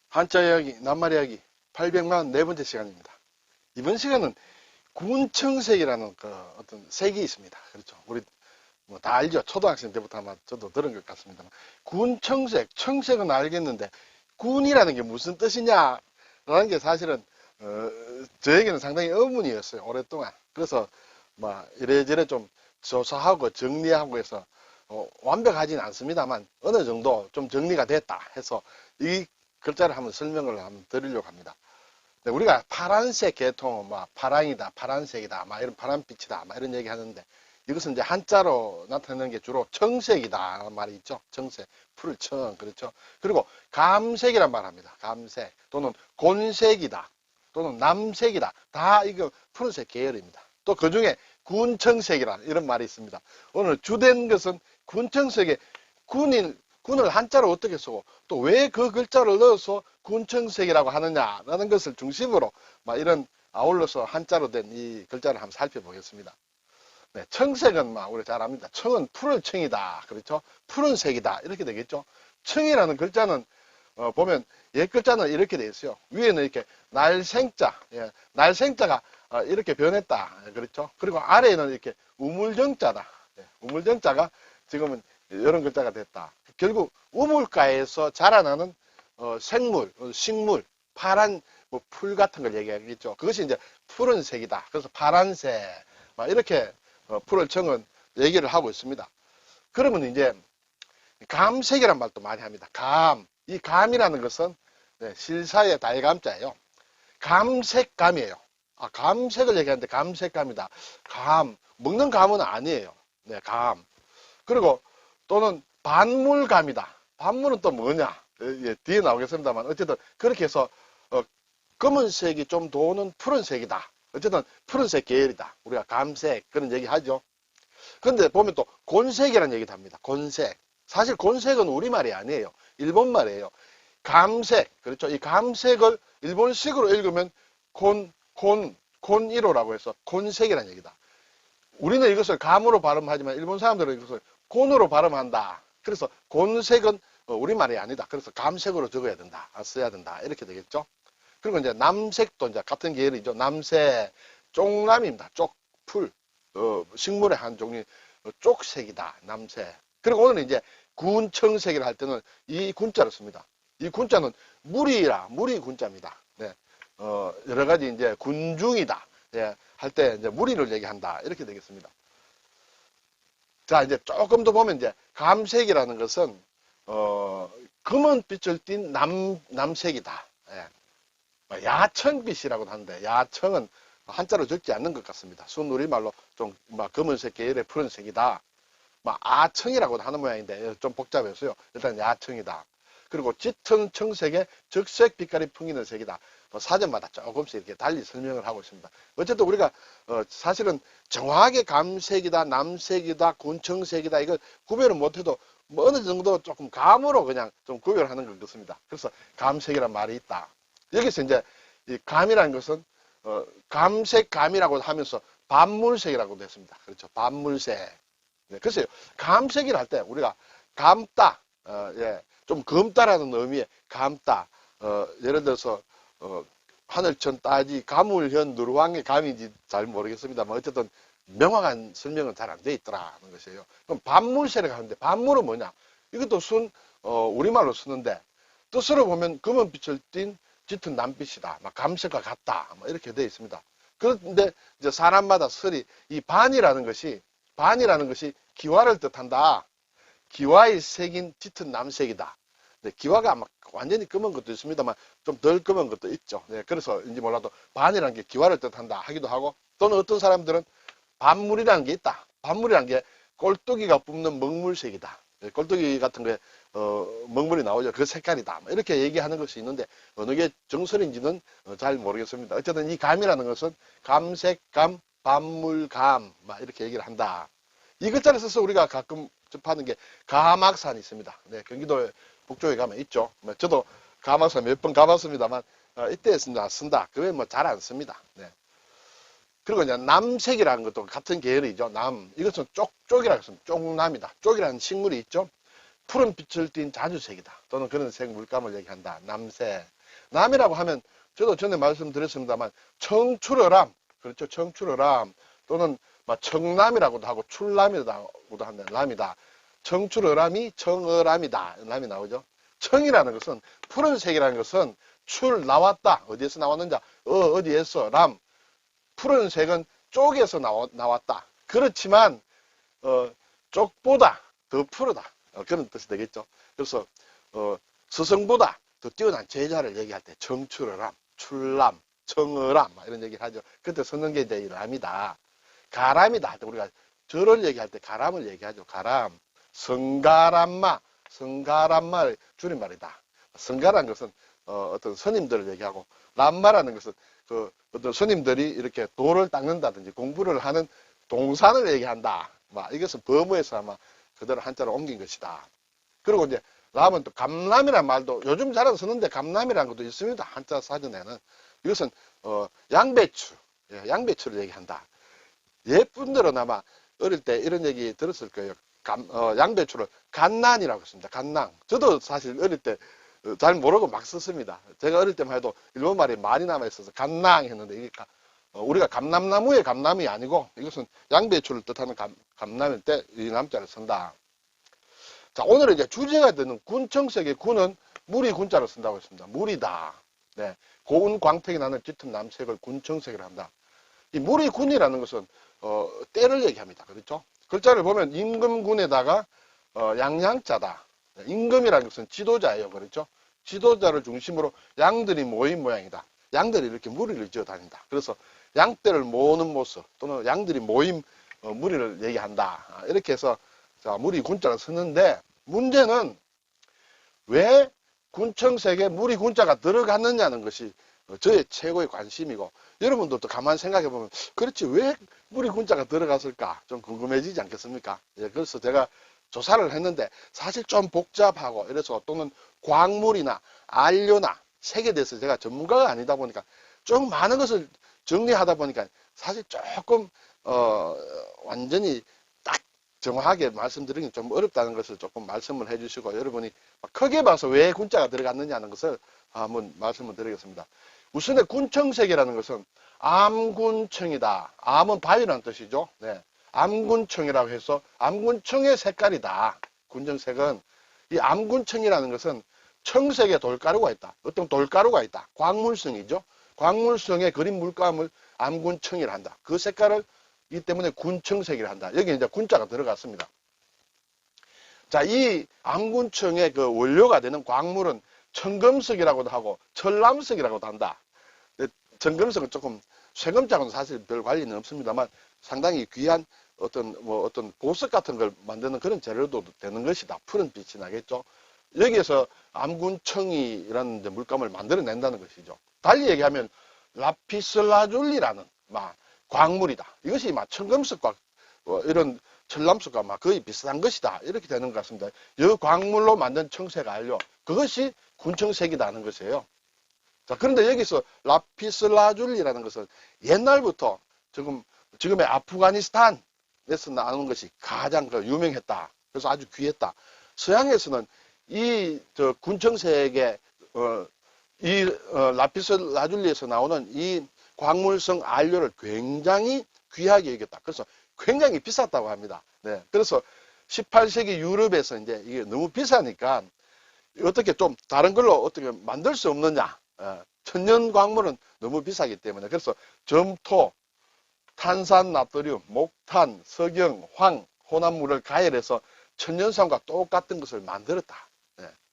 한자 이야기, 낱말 이야기 844번째 시간입니다. 이번 시간은 군청색이라는 그 어떤 색이 있습니다. 그렇죠. 우리 뭐 다 알죠. 초등학생 때부터 아마 저도 들은 것 같습니다만. 군청색, 청색은 알겠는데 군이라는 게 무슨 뜻이냐라는 게 사실은 저에게는 상당히 의문이었어요. 오랫동안. 그래서 막 이래저래 좀 조사하고 정리하고 해서 완벽하진 않습니다만 어느 정도 좀 정리가 됐다 해서 이 글자를 한번 설명을 한번 드리려고 합니다. 네, 우리가 파란색 계통은 막 파랑이다, 파란색이다, 막 이런 파란빛이다, 막 이런 얘기 하는데 이것은 이제 한자로 나타내는 게 주로 청색이다 말이 있죠. 청색, 푸를 청, 그렇죠. 그리고 감색이란 말 합니다. 감색 또는 곤색이다, 또는 남색이다. 다 이거 푸른색 계열입니다. 또 그 중에 군청색이라는 이런 말이 있습니다. 오늘 주된 것은 군청색의 군을 한자로 어떻게 쓰고 또 왜 그 글자를 넣어서 군청색이라고 하느냐라는 것을 중심으로 막 이런 아울러서 한자로 된 이 글자를 한번 살펴보겠습니다. 네, 청색은 막 우리 잘 압니다. 청은 푸른 청이다. 그렇죠? 푸른색이다. 이렇게 되겠죠? 청이라는 글자는 보면 옛 글자는 이렇게 되어 있어요. 위에는 이렇게 날생자, 예, 날생자가 이렇게 변했다. 그렇죠? 그리고 아래에는 이렇게 우물정자다. 예, 우물정자가 지금은 이런 글자가 됐다. 결국 우물가에서 자라나는 생물, 식물, 파란 뭐 풀 같은 걸 얘기하겠죠. 그것이 이제 푸른색이다. 그래서 파란색, 막 이렇게 푸른 청은 얘기를 하고 있습니다. 그러면 이제 감색이란 말도 많이 합니다. 감, 이 감이라는 것은 네, 실사의 달감자예요. 감색감이에요. 감색을 얘기하는데 감색감이다. 감, 먹는 감은 아니에요. 네, 감. 그리고 또는 반물감이다. 반물은 또 뭐냐? 예, 뒤에 나오겠습니다만 어쨌든 그렇게 해서 검은색이 좀 도는 푸른색이다. 어쨌든 푸른색 계열이다. 우리가 감색 그런 얘기 하죠. 근데 보면 또 곤색이라는 얘기도 합니다. 곤색. 사실 곤색은 우리말이 아니에요. 일본말이에요. 감색. 그렇죠. 이 감색을 일본식으로 읽으면 곤이로라고 해서 곤색이라는 얘기다. 우리는 이것을 감으로 발음하지만 일본 사람들은 이것을 곤으로 발음한다. 그래서 곤색은 우리말이 아니다. 그래서 감색으로 적어야 된다. 써야 된다. 이렇게 되겠죠. 그리고 이제 남색도 이제 같은 계열이죠. 남색, 쪽남입니다. 쪽풀, 식물의 한 종류, 쪽색이다. 남색. 그리고 오늘 이제 군청색이라 할 때는 이 군자를 씁니다. 이 군자는 무리 군자입니다. 네. 여러 가지 이제 군중이다. 예, 할 때 이제 무리를 얘기한다. 이렇게 되겠습니다. 자, 이제 조금 더 보면 이제 감색이라는 것은, 검은 빛을 띤 남색이다. 예. 야청빛이라고도 하는데, 야청은 한자로 적지 않는 것 같습니다. 순우리말로 좀 검은색 계열의 푸른색이다. 아청이라고도 하는 모양인데 좀 복잡해서요. 일단 야청이다. 그리고 짙은 청색의 적색 빛깔이 풍기는 색이다. 사전마다 조금씩 이렇게 달리 설명을 하고 있습니다. 어쨌든 우리가 사실은 정확하게 감색이다, 남색이다, 군청색이다 이걸 구별을 못해도 뭐 어느 정도 조금 감으로 그냥 좀 구별하는 것 같습니다. 그래서 감색이라는 말이 있다. 여기서 이제 이 감이라는 것은 감색 감이라고 하면서 반물색이라고도 했습니다. 그렇죠. 반물색. 네, 글쎄요. 감색이라 할 때 우리가 감다, 예, 좀 검다라는 의미의 감다. 예를 들어서 하늘천 따지 가물현 누르왕의 감인지 잘 모르겠습니다만 어쨌든 명확한 설명은 잘 안 돼 있더라는 것이에요. 그럼 반물색이라고 하는데 반물은 뭐냐? 이것도 우리말로 쓰는데 뜻으로 보면 검은 빛을 띤 짙은 남빛이다. 감색과 같다. 이렇게 되어 있습니다. 그런데 이제 사람마다 설이 이 반이라는 것이 기와를 뜻한다. 기와의 색인 짙은 남색이다. 네, 기와가 아마 완전히 검은 것도 있습니다만 좀 덜 검은 것도 있죠. 네, 그래서인지 몰라도 반이라는 게 기와를 뜻한다 하기도 하고 또는 어떤 사람들은 반물이라는 게 있다. 반물이라는 게 꼴뚜기가 뿜는 먹물색이다. 네, 꼴뚜기 같은 게 먹물이 나오죠. 그 색깔이다. 이렇게 얘기하는 것이 있는데 어느 게 정설인지는 잘 모르겠습니다. 어쨌든 이 감이라는 것은 감색감, 반물감 이렇게 얘기를 한다. 이 글자를 써서 우리가 가끔 접하는 게 가막산이 있습니다. 네, 경기도 북쪽에 가면 있죠. 저도 가막산 몇 번 가봤습니다만 이때 쓴다. 그 외에 잘 안 씁니다. 네. 그리고 이제 남색이라는 것도 같은 계열이죠. 이것은 쪽이라고 했습니다. 쪽남이다. 쪽이라는 식물이 있죠. 푸른 빛을 띤 자주색이다. 또는 그런 색 물감을 얘기한다. 남색. 남이라고 하면 저도 전에 말씀드렸습니다만 청출어람, 그렇죠. 청출어람 또는 청남이라고도 하고 출남이라고도 하는 람이다. 청출어람이 청어람이다. 람이 나오죠. 청이라는 것은 푸른색이라는 것은 출 나왔다. 어디에서 나왔는지 어디에서 람 푸른색은 쪽에서 나왔다. 그렇지만 쪽보다 더 푸르다. 그런 뜻이 되겠죠. 그래서 스승보다 더 뛰어난 제자를 얘기할 때 청출어람, 출람, 청어람 이런 얘기를 하죠. 그때 쓰는 게 이제 람이다. 가람이다. 우리가 절을 얘기할 때 가람을 얘기하죠. 가람, 성가람마의 줄임말이다. 성가라는 것은 어떤 스님들을 얘기하고 람마라는 것은 그 어떤 스님들이 이렇게 돌을 닦는다든지 공부를 하는 동산을 얘기한다. 이것은 버무에서 아마 그대로 한자로 옮긴 것이다. 그리고 이제 람은 또 감람이라는 말도 요즘 잘 안 쓰는데 감람이라는 것도 있습니다. 한자 사전에는. 이것은 양배추, 양배추를 얘기한다. 옛분들은 아마 어릴 때 이런 얘기 들었을 거예요. 양배추를 갓난이라고 했습니다. 갓난. 저도 사실 어릴 때 잘 모르고 막 썼습니다. 제가 어릴 때만 해도 일본 말이 많이 남아있어서 갓난 했는데 이게 우리가 감남나무의 감남이 아니고 이것은 양배추를 뜻하는 감남일 때 이 남자를 쓴다. 자, 오늘은 이제 주제가 되는 군청색의 군은 무리 군자를 쓴다고 했습니다. 무리다. 네. 고운 광택이 나는 짙은 남색을 군청색이라 한다. 이 무리군이라는 것은 때를 얘기합니다. 그렇죠? 글자를 보면 임금군에다가 양양자다. 임금이라는 것은 지도자예요. 그렇죠? 지도자를 중심으로 양들이 모인 모양이다. 양들이 이렇게 무리를 지어 다닌다. 그래서 양떼를 모으는 모습 또는 양들이 모임 무리를 얘기한다. 이렇게 해서 자, 무리 군자를 쓰는데 문제는 왜 군청색에 무리 군자가 들어갔느냐는 것이 저의 최고의 관심이고 여러분들도 가만 생각해 보면 그렇지 왜 무리 군자가 들어갔을까 좀 궁금해지지 않겠습니까? 예, 그래서 제가 조사를 했는데 사실 좀 복잡하고 이래서 또는 광물이나 안료나 색에 대해서 제가 전문가가 아니다 보니까 좀 많은 것을 정리하다 보니까 사실 조금 완전히 딱 정확하게 말씀드리기 좀 어렵다는 것을 조금 말씀을 해주시고 여러분이 크게 봐서 왜 군자가 들어갔느냐는 것을 한번 말씀을 드리겠습니다. 우선에 군청색이라는 것은 암군청이다. 암은 바위라는 뜻이죠. 네. 암군청이라고 해서 암군청의 색깔이다. 군청색은 이 암군청이라는 것은 청색의 돌가루가 있다. 어떤 돌가루가 있다. 광물성이죠. 광물성의 그린 물감을 암군청이라 한다. 그 색깔을 이 때문에 군청색이라 한다. 여기 이제 군자가 들어갔습니다. 자, 이 암군청의 그 원료가 되는 광물은 청금석이라고도 하고 철남석이라고도 한다. 청금석은 조금 쇠금자하고는 사실 별 관련은 없습니다만 상당히 귀한 어떤 보석 같은 걸 만드는 그런 재료도 되는 것이다. 푸른 빛이 나겠죠. 여기에서 암군청이라는 물감을 만들어낸다는 것이죠. 달리 얘기하면 라피슬라줄리라는 광물이다. 이것이 청금석과 이런 철남석과 거의 비슷한 것이다. 이렇게 되는 것 같습니다. 이 광물로 만든 청색 안료 그것이 군청색이라는 것이에요. 자, 그런데 여기서 라피슬라줄리라는 것은 옛날부터 지금의 아프가니스탄에서 나오는 것이 가장 유명했다. 그래서 아주 귀했다. 서양에서는 이 군청색의 라피슬라줄리에서 나오는 이 광물성 안료를 굉장히 귀하게 여겼다. 그래서 굉장히 비쌌다고 합니다. 네. 그래서 18세기 유럽에서 이제 이게 너무 비싸니까 어떻게 좀 다른 걸로 어떻게 만들 수 없느냐. 천연 광물은 너무 비싸기 때문에 그래서 점토, 탄산나트륨, 목탄, 석영, 황, 혼합물을 가열해서 천연산과 똑같은 것을 만들었다.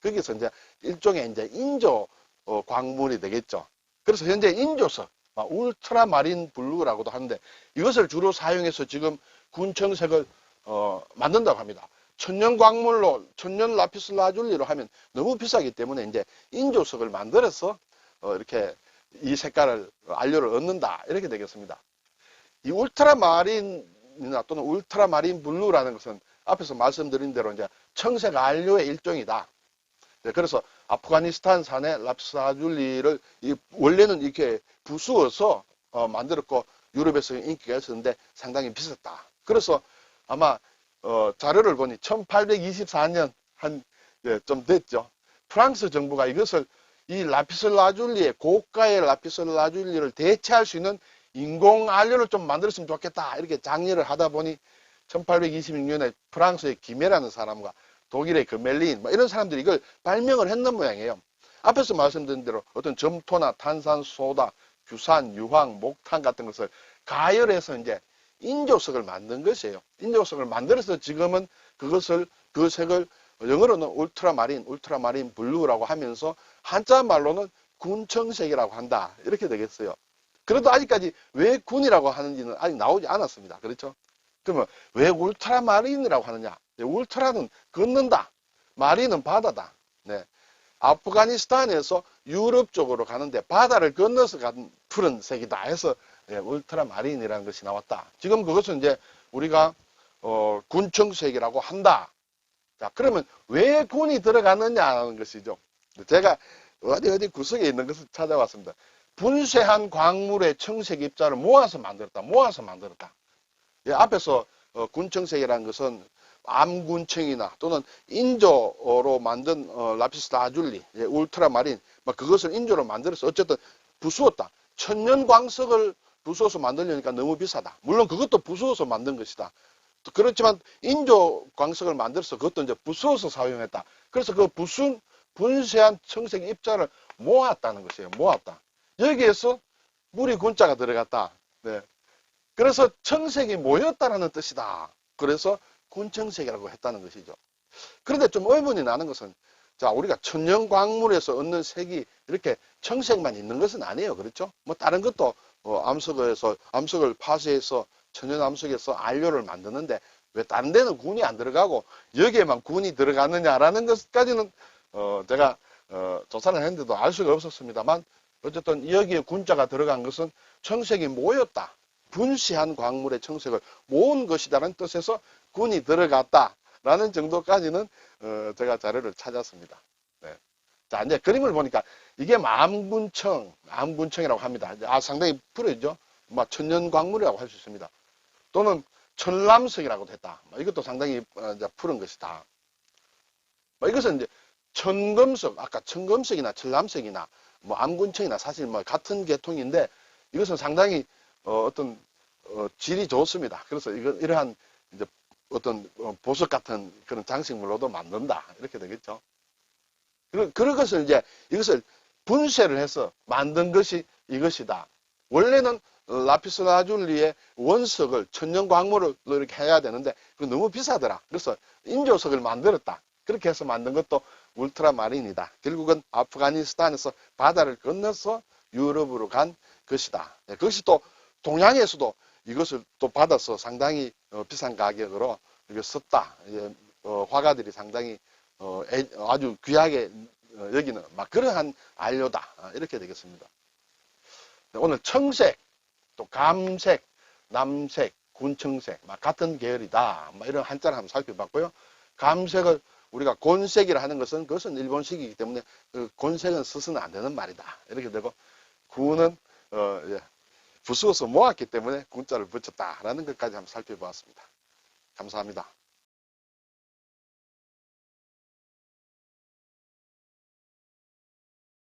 거기서 이제 일종의 이제 인조 광물이 되겠죠. 그래서 현재 인조석, 울트라마린 블루라고도 하는데 이것을 주로 사용해서 지금 군청색을 만든다고 합니다. 천연 광물로 천연 라피슬라줄리로 하면 너무 비싸기 때문에 이제 인조석을 만들어서 이렇게 이 색깔을 안료를 얻는다 이렇게 되겠습니다. 이 울트라마린이나 또는 울트라마린 블루라는 것은 앞에서 말씀드린 대로 이제 청색 안료의 일종이다. 그래서 아프가니스탄산의 라피슬라줄리를 원래는 이렇게 부수어서 만들었고 유럽에서 인기가 있었는데 상당히 비쌌다. 그래서 아마 자료를 보니 1824년 좀 됐죠. 프랑스 정부가 이것을 이 라피슬라줄리의 고가의 라피슬라줄리를 대체할 수 있는 인공 안료를 좀 만들었으면 좋겠다. 이렇게 장려를 하다 보니 1826년에 프랑스의 기메라는 사람과 독일의 그멜린 뭐 이런 사람들이 이걸 발명을 했는 모양이에요. 앞에서 말씀드린 대로 어떤 점토나 탄산소다, 규산, 유황, 목탄 같은 것을 가열해서 이제 인조석을 만든 것이에요. 인조석을 만들어서 지금은 그것을 그 색을 영어로는 울트라마린 블루라고 하면서 한자 말로는 군청색이라고 한다. 이렇게 되겠어요. 그래도 아직까지 왜 군이라고 하는지는 아직 나오지 않았습니다. 그렇죠? 그러면 왜 울트라마린이라고 하느냐? 울트라는 걷는다. 마린은 바다다. 네. 아프가니스탄에서 유럽 쪽으로 가는데 바다를 건너서 간 푸른 색이다 해서 울트라마린이라는 것이 나왔다. 지금 그것은 이제 우리가 군청색이라고 한다. 자, 그러면 왜 군이 들어갔느냐는 것이죠. 제가 어디 구석에 있는 것을 찾아왔습니다. 분쇄한 광물의 청색 입자를 모아서 만들었다. 예, 앞에서 군청색이라는 것은 암군청이나 또는 인조로 만든 라피스 라줄리, 예, 울트라마린, 그것을 인조로 만들어서 어쨌든 부수었다. 천연광석을 부수어서 만들려니까 너무 비싸다. 물론 그것도 부수어서 만든 것이다. 그렇지만 인조 광석을 만들어서 그것도 이제 부수어서 사용했다. 그래서 그 분쇄한 청색 입자를 모았다는 것이에요. 모았다. 여기에서 물이 군자가 들어갔다. 네. 그래서 청색이 모였다는 뜻이다. 그래서 군청색이라고 했다는 것이죠. 그런데 좀 의문이 나는 것은, 자, 우리가 천연 광물에서 얻는 색이 이렇게 청색만 있는 것은 아니에요. 그렇죠? 뭐 다른 것도 암석을 파쇄해서 천연 암석에서 안료를 만드는데 왜 다른 데는 군이 안 들어가고 여기에만 군이 들어가느냐라는 것까지는 제가 조사를 했는데도 알 수가 없었습니다만, 어쨌든 여기에 군자가 들어간 것은 청색이 모였다. 분시한 광물의 청색을 모은 것이다라는 뜻에서 군이 들어갔다라는 정도까지는 제가 자료를 찾았습니다. 네. 자, 이제 그림을 보니까 이게 암군청이라고 합니다. 상당히 푸르죠. 천연 광물이라고 할 수 있습니다. 또는 천람석이라고도 했다. 이것도 상당히 이제 푸른 것이다. 이것은 이제 천금석, 아까 천금석이나 천람석이나 암군청이나 사실 같은 계통인데 이것은 상당히 어떤 질이 좋습니다. 그래서 이러한 이제 어떤 보석 같은 그런 장식물로도 만든다. 이렇게 되겠죠. 그런 것을 이것을 분쇄를 해서 만든 것이 이것이다. 원래는 라피스라줄리의 원석을 천연 광물로 이렇게 해야 되는데 그거 너무 비싸더라. 그래서 인조석을 만들었다. 그렇게 해서 만든 것도 울트라마린이다. 결국은 아프가니스탄에서 바다를 건너서 유럽으로 간 것이다. 그것이 또 동양에서도 이것을 또 받아서 상당히 비싼 가격으로 이거 썼다. 화가들이 상당히 아주 귀하게 여기는 그러한 안료다. 이렇게 되겠습니다. 오늘 청색, 또 감색, 남색, 군청색 같은 계열이다. 이런 한자를 한번 살펴봤고요. 감색을 우리가 곤색이라 하는 것은 그것은 일본식이기 때문에 그 곤색은 써서는 안 되는 말이다. 이렇게 되고 군은 부수어서 모았기 때문에 군자를 붙였다라는 것까지 한번 살펴보았습니다. 감사합니다.